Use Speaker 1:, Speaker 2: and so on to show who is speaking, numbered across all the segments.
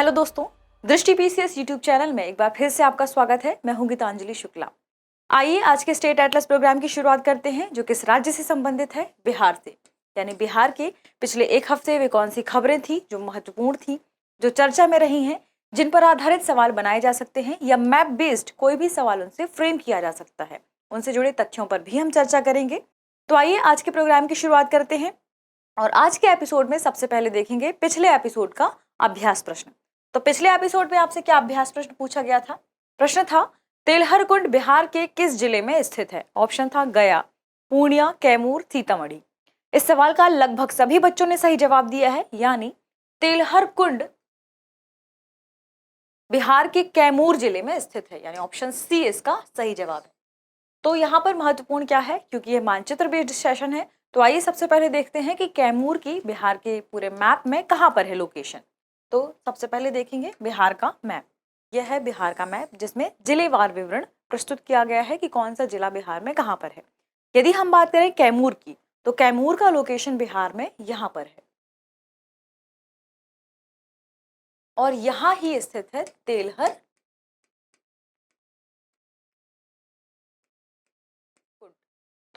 Speaker 1: Hello दोस्तों, दृष्टि PCS YouTube channel में एक बार फिर से आपका स्वागत है। मैं हूं गीतांजलि शुक्ला। आइए आज के स्टेट एटलस प्रोग्राम की शुरुआत करते हैं, जो किस राज्य से संबंधित है? बिहार से। यानी बिहार के पिछले एक हफ्ते वे कौन सी खबरें थी जो महत्वपूर्ण थी, जो चर्चा में रही हैं, जिन पर आधारित सवाल बनाए जा सकते हैं या मैप बेस्ड कोई भी सवाल उनसे फ्रेम किया जा सकता है, उनसे जुड़े तथ्यों पर भी हम चर्चा करेंगे। तो आइए आज के प्रोग्राम की शुरुआत करते हैं और आज के एपिसोड में सबसे पहले देखेंगे पिछले एपिसोड का अभ्यास प्रश्न। तो पिछले एपिसोड में आपसे क्या अभ्यास प्रश्न पूछा गया था? प्रश्न था, तेलहर कुंड बिहार के किस जिले में स्थित है? ऑप्शन था गया, पूर्णिया, कैमूर, सीतामढ़ी। इस सवाल का लगभग सभी बच्चों ने सही जवाब दिया है, यानी तेलहर कुंड बिहार के कैमूर जिले में स्थित है, यानी ऑप्शन सी इसका सही जवाब है। तो यहाँ पर महत्वपूर्ण क्या है, क्योंकि ये मानचित्र बेस्ड सेशन है, तो आइए सबसे पहले देखते हैं कि कैमूर की बिहार के पूरे मैप में कहाँ पर है लोकेशन। तो सबसे पहले देखेंगे बिहार का मैप। यह है बिहार का मैप, जिसमें जिलेवार विवरण प्रस्तुत किया गया है कि कौन सा जिला बिहार में कहाँ पर है। यदि हम बात करें कैमूर की, तो कैमूर का लोकेशन बिहार में यहाँ पर है और यहाँ ही स्थित है तेलहर कुंड।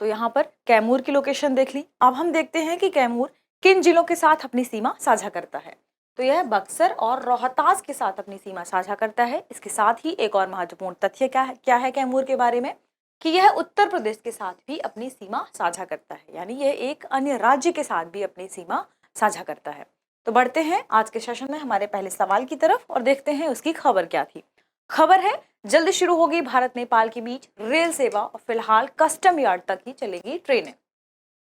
Speaker 1: तो यहाँ पर कैमूर की लोकेशन देख ली। अब हम देखते हैं कि कैमूर किन जिलों के साथ अपनी सीमा साझा करता है। तो यह बक्सर और रोहतास के साथ अपनी सीमा साझा करता है। इसके साथ ही एक और महत्वपूर्ण तथ्य क्या है कैमूर के बारे में, कि यह उत्तर प्रदेश के साथ भी अपनी सीमा साझा करता है, यानी यह एक अन्य राज्य के साथ भी अपनी सीमा साझा करता है। तो बढ़ते हैं आज के सेशन में हमारे पहले सवाल की तरफ और देखते हैं उसकी खबर क्या थी। खबर है, जल्द शुरू होगी भारत नेपाल के बीच रेल सेवा और फिलहाल कस्टम यार्ड तक ही चलेगी ट्रेनें।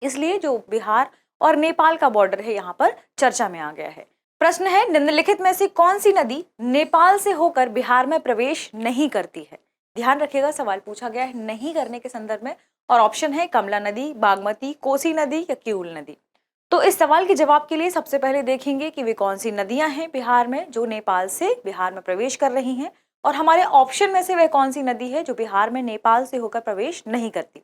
Speaker 1: इसलिए जो बिहार और नेपाल का बॉर्डर है यहाँ पर चर्चा में आ गया है। प्रश्न है, निम्नलिखित में से कौन सी नदी नेपाल से होकर बिहार में प्रवेश नहीं करती है? ध्यान रखिएगा, सवाल पूछा गया है नहीं करने के संदर्भ में और ऑप्शन है कमला नदी, बागमती, कोसी नदी या किऊल नदी। तो इस सवाल के जवाब के लिए सबसे पहले देखेंगे कि वे कौन सी नदियां हैं बिहार में जो नेपाल से बिहार में प्रवेश कर रही हैं, और हमारे ऑप्शन में से वह कौन सी नदी है जो बिहार में नेपाल से होकर प्रवेश नहीं करती।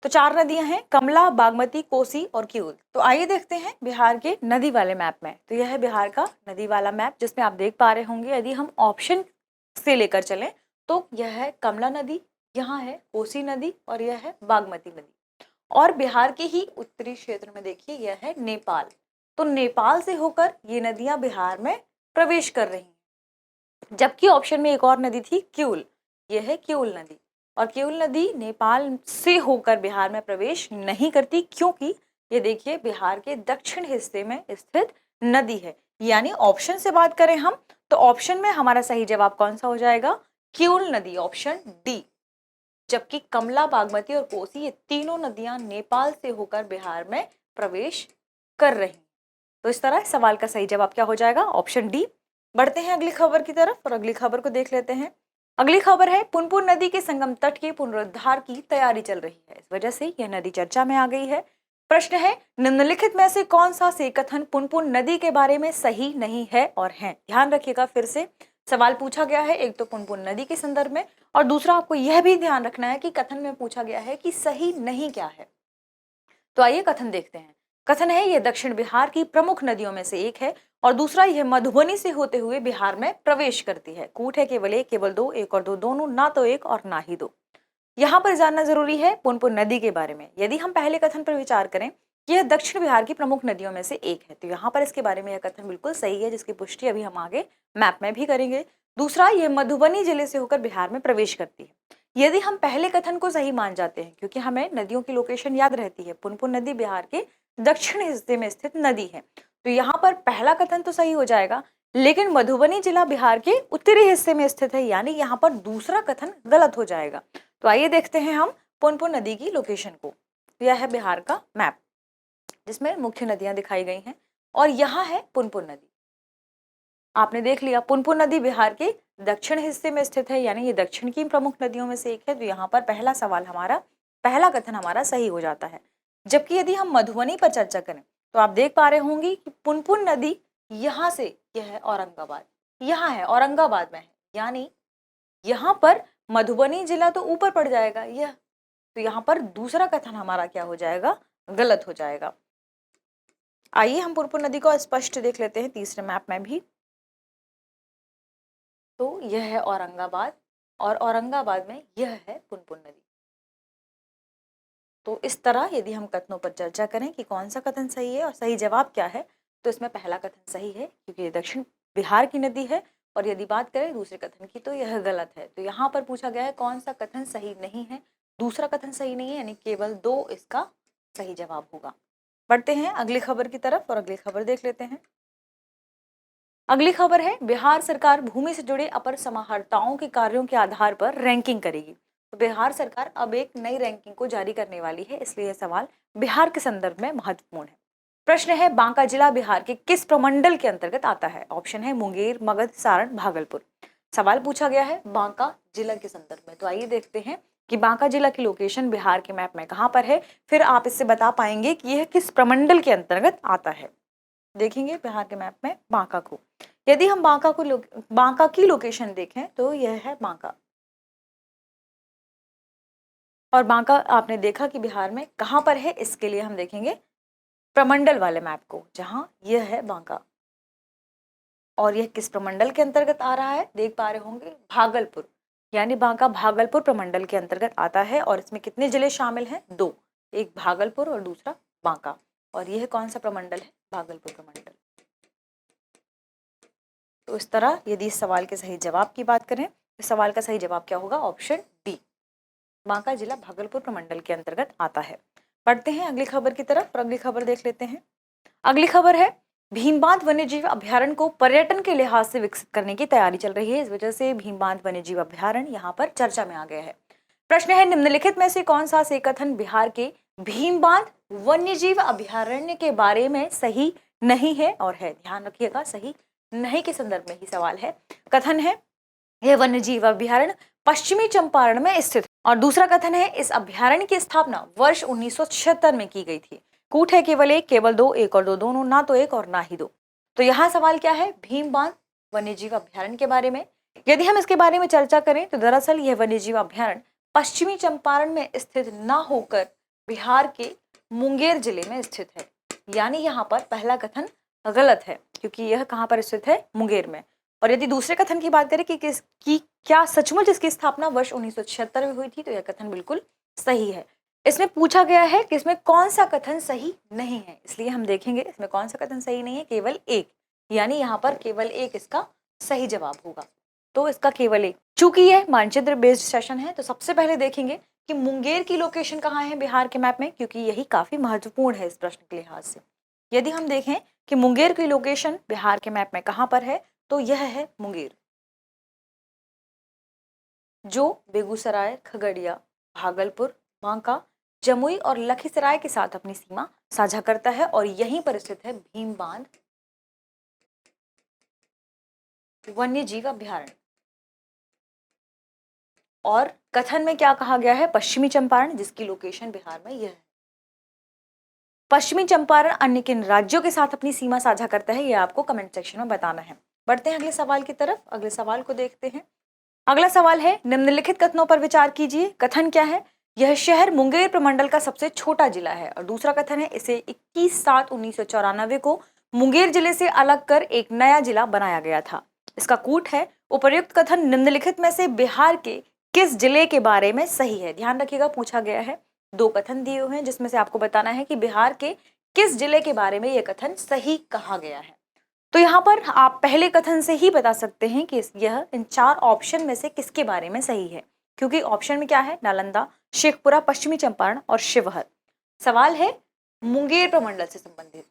Speaker 1: तो चार नदियां हैं, कमला, बागमती, कोसी और किऊल। तो आइए देखते हैं बिहार के नदी वाले मैप में। तो यह है बिहार का नदी वाला मैप, जिसमें आप देख पा रहे होंगे, यदि हम ऑप्शन से लेकर चलें तो यह है कमला नदी, यहाँ है कोसी नदी और यह है बागमती नदी। और बिहार के ही उत्तरी क्षेत्र में देखिए यह है नेपाल। तो नेपाल से होकर ये नदियां बिहार में प्रवेश कर रही हैं। जबकि ऑप्शन में एक और नदी थी किऊल, यह है किऊल नदी, और किऊल नदी नेपाल से होकर बिहार में प्रवेश नहीं करती, क्योंकि ये देखिए बिहार के दक्षिण हिस्से में स्थित नदी है। यानी ऑप्शन से बात करें हम, तो ऑप्शन में हमारा सही जवाब कौन सा हो जाएगा? किऊल नदी, ऑप्शन डी। जबकि कमला, बागमती और कोसी ये तीनों नदियां नेपाल से होकर बिहार में प्रवेश कर रही हैं। तो इस तरह सवाल का सही जवाब क्या हो जाएगा? Option D. बढ़ते हैं अगली खबर की तरफ और अगली खबर को देख लेते हैं। अगली खबर है, पुनपुन नदी के संगम तट के पुनरुद्धार की तैयारी चल रही है, इस वजह से यह नदी चर्चा में आ गई है। प्रश्न है, निम्नलिखित में से कौन सा से कथन पुनपुन नदी के बारे में सही नहीं है और है? ध्यान रखिएगा, फिर से सवाल पूछा गया है, एक तो पुनपुन नदी के संदर्भ में और दूसरा आपको यह भी ध्यान रखना है कि कथन में पूछा गया है कि सही नहीं क्या है। तो आइए कथन देखते हैं। कथन है, यह दक्षिण बिहार की प्रमुख नदियों में से एक है और दूसरा यह मधुबनी से होते हुए बिहार में प्रवेश करती है। कूट है केवल एक, केवल दो, एक और दो दोनों, ना तो एक और ना ही दो। यहाँ पर जानना जरूरी है पुनपुन नदी के बारे में। यदि हम पहले कथन पर विचार करें, यह दक्षिण बिहार की प्रमुख नदियों में से एक है, तो यहाँ पर इसके बारे में यह कथन बिल्कुल सही है, जिसकी पुष्टि अभी हम आगे मैप में भी करेंगे। दूसरा, यह मधुबनी जिले से होकर बिहार में प्रवेश करती है। यदि हम पहले कथन को सही मान जाते हैं, क्योंकि हमें नदियों की लोकेशन याद रहती है, पुनपुन नदी बिहार के दक्षिण हिस्से में स्थित नदी है, तो यहाँ पर पहला कथन तो सही हो जाएगा, लेकिन मधुबनी जिला बिहार के उत्तरी हिस्से में स्थित है, यानी यहाँ पर दूसरा कथन गलत हो जाएगा। तो आइए देखते हैं हम पुनपुन नदी की लोकेशन को। यह है बिहार का मैप, जिसमें मुख्य नदियां दिखाई गई हैं और यहाँ है पुनपुन नदी। आपने देख लिया, पुनपुन नदी बिहार के दक्षिण हिस्से में स्थित है, यानी ये दक्षिण की प्रमुख नदियों में से एक है। तो यहाँ पर पहला सवाल हमारा, पहला कथन हमारा सही हो जाता है। जबकि यदि हम मधुबनी पर चर्चा करें, तो आप देख पा रहे होंगे कि पुनपुन नदी यहाँ से, यह है औरंगाबाद, यहाँ है औरंगाबाद में है, यानी यहाँ पर मधुबनी जिला तो ऊपर पड़ जाएगा यह, तो यहाँ पर दूसरा कथन हमारा क्या हो जाएगा? गलत हो जाएगा। आइए हम पुनपुन नदी को स्पष्ट देख लेते हैं तीसरे मैप में भी। तो यह है औरंगाबाद और औरंगाबाद में यह है पुनपुन नदी। तो इस तरह यदि हम कथनों पर चर्चा करें कि कौन सा कथन सही है और सही जवाब क्या है, तो इसमें पहला कथन सही है क्योंकि ये दक्षिण बिहार की नदी है। और यदि बात करें दूसरे कथन की तो यह गलत है। तो यहाँ पर पूछा गया है कौन सा कथन सही नहीं है, दूसरा कथन सही नहीं है, यानी केवल 2 इसका सही जवाब होगा। बढ़ते हैं अगली खबर की तरफ और अगली खबर देख लेते हैं। अगली खबर है बिहार सरकार भूमि से जुड़े अपर समाहर्ताओं के कार्यों के आधार पर रैंकिंग करेगी। तो बिहार सरकार अब एक नई रैंकिंग को जारी करने वाली है, इसलिए यह सवाल बिहार के संदर्भ में महत्वपूर्ण है। प्रश्न है बांका जिला बिहार के किस प्रमंडल के अंतर्गत आता है? ऑप्शन है मुंगेर, मगध, सारण, भागलपुर। सवाल पूछा गया है बांका जिला के संदर्भ में। तो आइए देखते हैं कि बांका जिला की लोकेशन बिहार के मैप में कहाँ पर है, फिर आप इससे बता पाएंगे कि यह किस प्रमंडल के अंतर्गत आता है। देखेंगे बिहार के मैप में बांका को। यदि हम बांका की लोकेशन देखें तो यह है बांका। और बांका आपने देखा कि बिहार में कहां पर है, इसके लिए हम देखेंगे प्रमंडल वाले मैप को, जहां यह है बांका। और यह किस प्रमंडल के अंतर्गत आ रहा है, देख पा रहे होंगे भागलपुर, यानी बांका भागलपुर प्रमंडल के अंतर्गत आता है। और इसमें कितने जिले शामिल हैं? 2, एक भागलपुर और दूसरा बांका। और यह कौन सा प्रमंडल है? भागलपुर प्रमंडल। तो इस तरह यदि इस सवाल के सही जवाब की बात करें, तो सवाल का सही जवाब क्या होगा? ऑप्शन डी, बांका जिला भागलपुर प्रमंडल के अंतर्गत आता है। पढ़ते हैं अगली खबर की तरफ और अगली खबर देख लेते हैं। अगली खबर है भीमबांध वन्यजीव अभ्यारण्य को पर्यटन के लिहाज से विकसित करने की तैयारी चल रही है। इस वजह से भीमबांध वन्यजीव अभ्यारण्य यहाँ पर चर्चा में आ गया है। प्रश्न है निम्नलिखित में से कौन सा से कथन बिहार के भीमबांध वन्यजीव अभ्यारण्य के बारे में सही नहीं है और है? ध्यान रखिएगा, सही नहीं के संदर्भ में ही सवाल है। कथन है यह वन्यजीव अभ्यारण्य पश्चिमी चंपारण में स्थित है। और दूसरा कथन है इस अभ्यारण्य की स्थापना वर्ष 1976 में की गई थी। कूट है केवल एक, केवल 2, एक और 2 दोनों, ना तो एक और ना ही 2। तो यहाँ सवाल क्या है? भीमबांध वन्यजीव अभ्यारण्य के बारे में। यदि हम इसके बारे में चर्चा करें तो दरअसल यह वन्यजीव अभ्यारण्य पश्चिमी चंपारण में स्थित न होकर बिहार के मुंगेर जिले में स्थित है। यानी यहाँ पर पहला कथन गलत है क्योंकि यह कहाँ पर स्थित है? मुंगेर में। और यदि दूसरे कथन की बात करें कि क्या सचमुच इसकी स्थापना वर्ष 1976 में हुई थी, तो यह कथन बिल्कुल सही है। इसमें पूछा गया है कि इसमें कौन सा कथन सही नहीं है, इसलिए हम देखेंगे इसमें कौन सा कथन सही नहीं है, केवल एक, यानी यहाँ पर केवल एक इसका सही जवाब होगा। तो इसका केवल एक, चूंकि यह मानचित्र बेस्ड सेशन है तो सबसे पहले देखेंगे कि मुंगेर की लोकेशन कहाँ है बिहार के मैप में, क्योंकि यही काफी महत्वपूर्ण है इस प्रश्न के लिहाज से। यदि हम देखें कि मुंगेर की लोकेशन बिहार के मैप में कहाँ पर है, तो यह है मुंगेर, जो बेगूसराय, खगड़िया, भागलपुर, बांका, जमुई और लखीसराय के साथ अपनी सीमा साझा करता है। और यहीं पर स्थित है भीमबांध वन्यजीव अभ्यारण्य। और कथन में क्या कहा गया है? पश्चिमी चंपारण, जिसकी लोकेशन बिहार में यह है। पश्चिमी चंपारण अन्य किन राज्यों के साथ अपनी सीमा साझा करता है, यह आपको कमेंट सेक्शन में बताना है। बढ़ते हैं अगले सवाल की तरफ, अगले सवाल को देखते हैं। अगला सवाल है निम्नलिखित कथनों पर विचार कीजिए। कथन क्या है? यह शहर मुंगेर प्रमंडल का सबसे छोटा जिला है। और दूसरा कथन है इसे 21/7/1994 को मुंगेर जिले से अलग कर एक नया जिला बनाया गया था। इसका कूट है उपर्युक्त कथन निम्नलिखित में से बिहार के किस जिले के बारे में सही है? ध्यान रखिएगा, पूछा गया है, 2 कथन दिए हुए हैं जिसमें से आपको बताना है कि बिहार के किस जिले के बारे में यह कथन सही कहा गया है। तो यहाँ पर आप पहले कथन से ही बता सकते हैं कि यह इन 4 ऑप्शन में से किसके बारे में सही है, क्योंकि ऑप्शन में क्या है? नालंदा, शेखपुरा, पश्चिमी चंपारण और शिवहर। सवाल है मुंगेर प्रमंडल से संबंधित।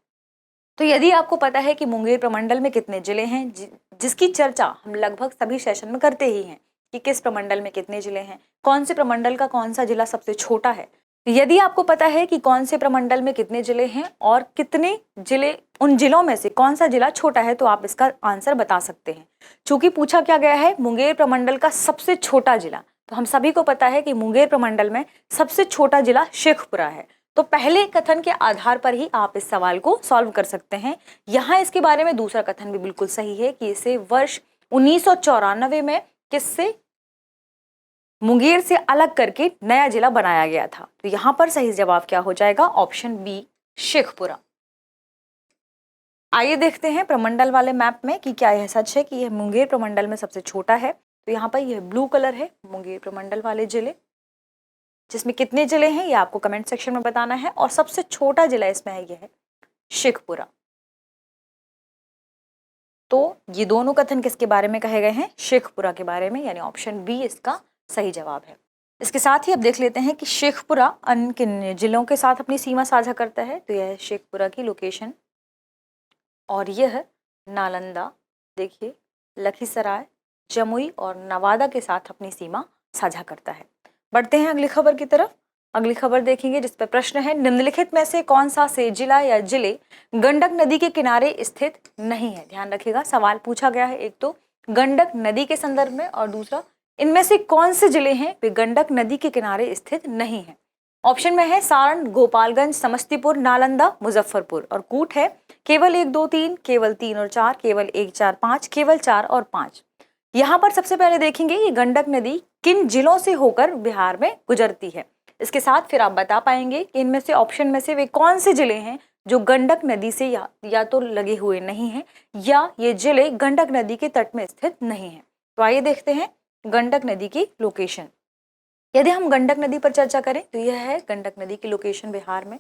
Speaker 1: तो यदि आपको पता है कि मुंगेर प्रमंडल में कितने जिले हैं, जिसकी चर्चा हम लगभग सभी सेशन में करते ही हैं कि किस प्रमंडल में कितने जिले हैं, कौन से प्रमंडल का कौन सा जिला सबसे छोटा है, यदि आपको पता है कि कौन से प्रमंडल में कितने जिले हैं और कितने जिले, उन जिलों में से कौन सा जिला छोटा है, तो आप इसका आंसर बता सकते हैं। चूंकि पूछा क्या गया है? मुंगेर प्रमंडल का सबसे छोटा जिला, तो हम सभी को पता है कि मुंगेर प्रमंडल में सबसे छोटा जिला शेखपुरा है। तो पहले कथन के आधार पर ही आप इस सवाल को सॉल्व कर सकते हैं। यहाँ इसके बारे में दूसरा कथन भी बिल्कुल सही है कि इसे वर्ष 1994 में किससे, मुंगेर से अलग करके नया जिला बनाया गया था। तो यहां पर सही जवाब क्या हो जाएगा? Option B, Sheikhpura. आइए देखते हैं प्रमंडल वाले मैप में कि क्या यह सच है कि यह मुंगेर प्रमंडल में सबसे छोटा है। तो यहाँ पर यह ब्लू कलर है मुंगेर प्रमंडल वाले जिले, जिसमें कितने जिले हैं ये आपको कमेंट सेक्शन में बताना है। और सबसे छोटा जिला इसमें है यह है शेखपुरा। तो ये दोनों कथन किसके बारे में कहे गए हैं? शेखपुरा के बारे में, यानी ऑप्शन बी इसका सही जवाब है। इसके साथ ही अब देख लेते हैं कि शेखपुरा अन्य किन जिलों के साथ अपनी सीमा साझा करता है। तो यह है शेखपुरा की लोकेशन, और यह नालंदा, देखिए लखीसराय, जमुई और नवादा के साथ अपनी सीमा साझा करता है। बढ़ते हैं अगली खबर की तरफ। अगली खबर देखेंगे जिस पर प्रश्न है, निम्नलिखित में से कौन सा से जिला या जिले गंडक नदी के किनारे स्थित नहीं है? ध्यान रखिएगा, सवाल पूछा गया है एक तो गंडक नदी के संदर्भ में, और दूसरा इनमें से कौन से जिले हैं वे गंडक नदी के किनारे स्थित नहीं है। ऑप्शन में है सारण, गोपालगंज, समस्तीपुर, नालंदा, मुजफ्फरपुर, और कूट है केवल 1, 2, 3, केवल 3 और 4, केवल 1, 4, 5, केवल 4 और 5। यहाँ पर सबसे पहले देखेंगे ये गंडक नदी किन जिलों से होकर बिहार में गुजरती है। इसके साथ फिर आप बता पाएंगे कि इनमें से ऑप्शन में से वे कौन से जिले हैं जो गंडक नदी से या तो लगे हुए नहीं हैं, या ये जिले गंडक नदी के तट में स्थित नहीं हैं। तो आइए देखते हैं गंडक नदी की लोकेशन। यदि हम गंडक नदी पर चर्चा करें तो यह है गंडक नदी की लोकेशन बिहार में,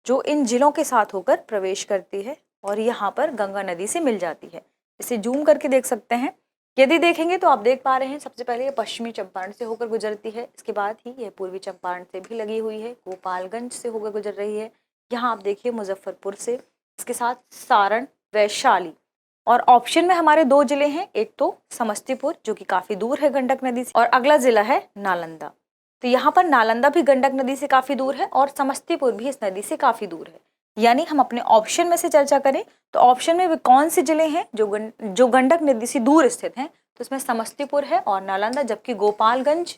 Speaker 1: जो इन जिलों के साथ होकर प्रवेश करती है और यहाँ पर गंगा नदी से मिल जाती है। इसे जूम करके देख सकते हैं। यदि देखेंगे तो आप देख पा रहे हैं सबसे पहले ये पश्चिमी चंपारण से होकर गुजरती है, इसके बाद ही यह पूर्वी चंपारण से भी लगी हुई है, गोपालगंज से होकर गुजर रही है, यहाँ आप देखिए मुजफ्फरपुर से, इसके साथ सारण, वैशाली, और ऑप्शन में हमारे 2 जिले हैं, एक तो समस्तीपुर जो कि काफी दूर है गंडक नदी से, और अगला जिला है नालंदा। तो यहाँ पर नालंदा भी गंडक नदी से काफी दूर है और समस्तीपुर भी इस नदी से काफी दूर है। यानी हम अपने ऑप्शन में से चर्चा करें तो ऑप्शन में वे कौन से जिले हैं जो गंडक नदी से दूर स्थित हैं? तो इसमें समस्तीपुर है और नालंदा, जबकि गोपालगंज,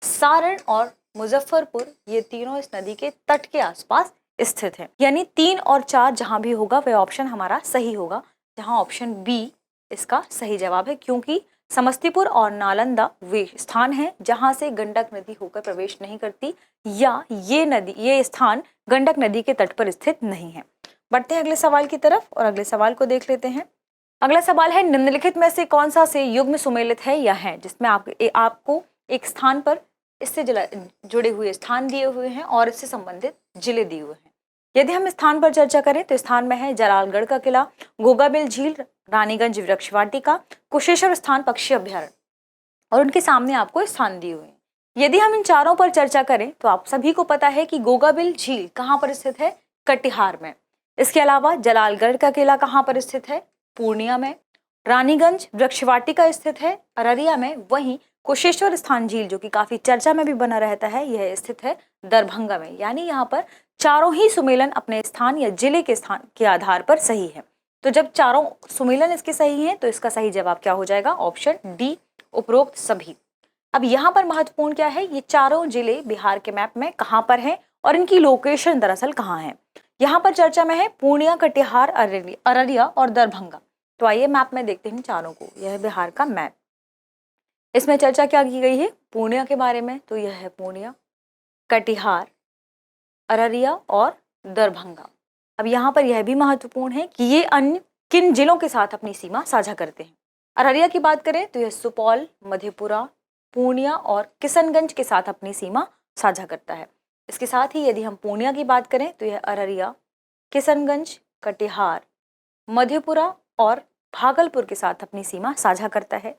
Speaker 1: सारण और मुजफ्फरपुर ये तीनों इस नदी के तट के आसपास स्थित है। यानी 3 और 4 जहां भी होगा वह ऑप्शन हमारा सही होगा, जहां ऑप्शन बी इसका सही जवाब है, क्योंकि समस्तीपुर और नालंदा वे स्थान हैं जहां से गंडक नदी होकर प्रवेश नहीं करती, या ये स्थान गंडक नदी के तट पर स्थित नहीं है। बढ़ते हैं अगले सवाल की तरफ और अगले सवाल को देख लेते हैं। अगला सवाल है, निम्नलिखित में से कौन सा से युग्म सुमेलित है या है, जिसमें आपको एक स्थान पर इससे जुड़े हुए स्थान दिए हुए हैं और इससे संबंधित जिले दिए हुए हैं। यदि हम स्थान पर चर्चा करें तो स्थान में है जलालगढ़ का किला, गोगाबिल झील, रानीगंज वृक्ष वाटिका, कुशेश्वर स्थान पक्षी अभ्यारण्य, और उनके सामने आपको स्थान दिए हुए हैं। यदि हम इन चारों पर चर्चा करें तो आप सभी को पता है कि गोगाबिल झील कहाँ पर स्थित है? कटिहार में। इसके अलावा जलालगढ़ का किला कहाँ पर स्थित है? पूर्णिया में। रानीगंज वृक्ष वाटिका स्थित है अररिया में। वहीं कुशेश्वर स्थान झील जो कि काफी चर्चा में भी बना रहता है, यह स्थित है दरभंगा में। यानी यहाँ पर चारों ही सुमेलन अपने स्थान या जिले के स्थान के आधार पर सही है। तो जब चारों सुमेलन इसके सही हैं तो इसका सही जवाब क्या हो जाएगा? ऑप्शन डी, उपरोक्त सभी। अब यहाँ पर महत्वपूर्ण क्या है, ये चारों जिले बिहार के मैप में कहाँ पर हैं और इनकी लोकेशन दरअसल कहाँ है। यहाँ पर चर्चा में है पूर्णिया, कटिहार, अररिया और दरभंगा। तो आइए मैप में देखते हैं चारों को। यह है बिहार का मैप। इसमें चर्चा क्या की गई है? पूर्णिया के बारे में। तो यह है पूर्णिया, कटिहार, अररिया और दरभंगा। अब यहाँ पर यह भी महत्वपूर्ण है कि ये अन्य किन जिलों के साथ अपनी सीमा साझा करते हैं। अररिया की बात करें तो यह सुपौल, मधेपुरा, पूर्णिया और किशनगंज के साथ अपनी सीमा साझा करता है। इसके साथ ही यदि हम पूर्णिया की बात करें तो यह अररिया, किशनगंज, कटिहार, मधेपुरा और भागलपुर के साथ अपनी सीमा साझा करता है।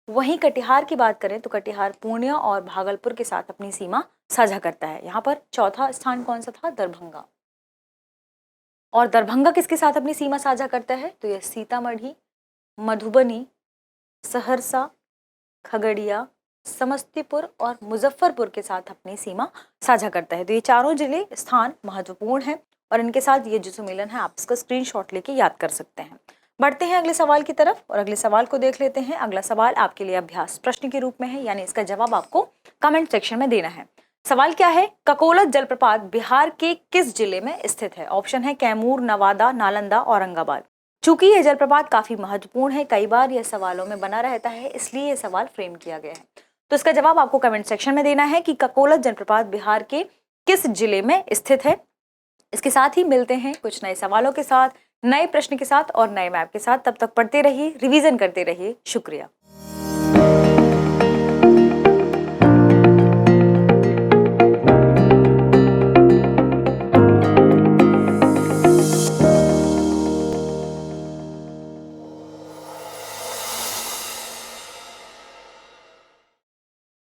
Speaker 1: वहीं कटिहार की बात करें तो कटिहार पूर्णिया और भागलपुर के साथ अपनी सीमा साझा करता है। यहाँ पर चौथा स्थान कौन सा था? दरभंगा। और दरभंगा किसके साथ अपनी सीमा साझा करता है? तो यह सीतामढ़ी, मधुबनी, सहरसा, खगड़िया, समस्तीपुर और मुजफ्फरपुर के साथ अपनी सीमा साझा करता है। तो ये चारों जिले स्थान महत्वपूर्ण हैं और इनके साथ ये जो सुमेलन है आप इसका स्क्रीनशॉट लेके याद कर सकते हैं। बढ़ते हैं अगले सवाल की तरफ और अगले सवाल को देख लेते हैं। अगला सवाल आपके लिए अभ्यास प्रश्न के रूप में है, यानी इसका जवाब आपको कमेंट सेक्शन में देना है। सवाल क्या है? ककोलत जलप्रपात बिहार के किस जिले में स्थित है? ऑप्शन है कैमूर, नवादा, नालंदा, औरंगाबाद। चूंकि यह जलप्रपात काफी महत्वपूर्ण है, कई बार यह सवालों में बना रहता है, इसलिए यह सवाल फ्रेम किया गया है। तो इसका जवाब आपको कमेंट सेक्शन में देना है कि ककोलत जलप्रपात बिहार के किस जिले में स्थित है। इसके साथ ही मिलते हैं कुछ नए सवालों के साथ नए प्रश्न के साथ और नए मैप के साथ। तब तक पढ़ते रहिए, रिवीजन करते रहिए। शुक्रिया।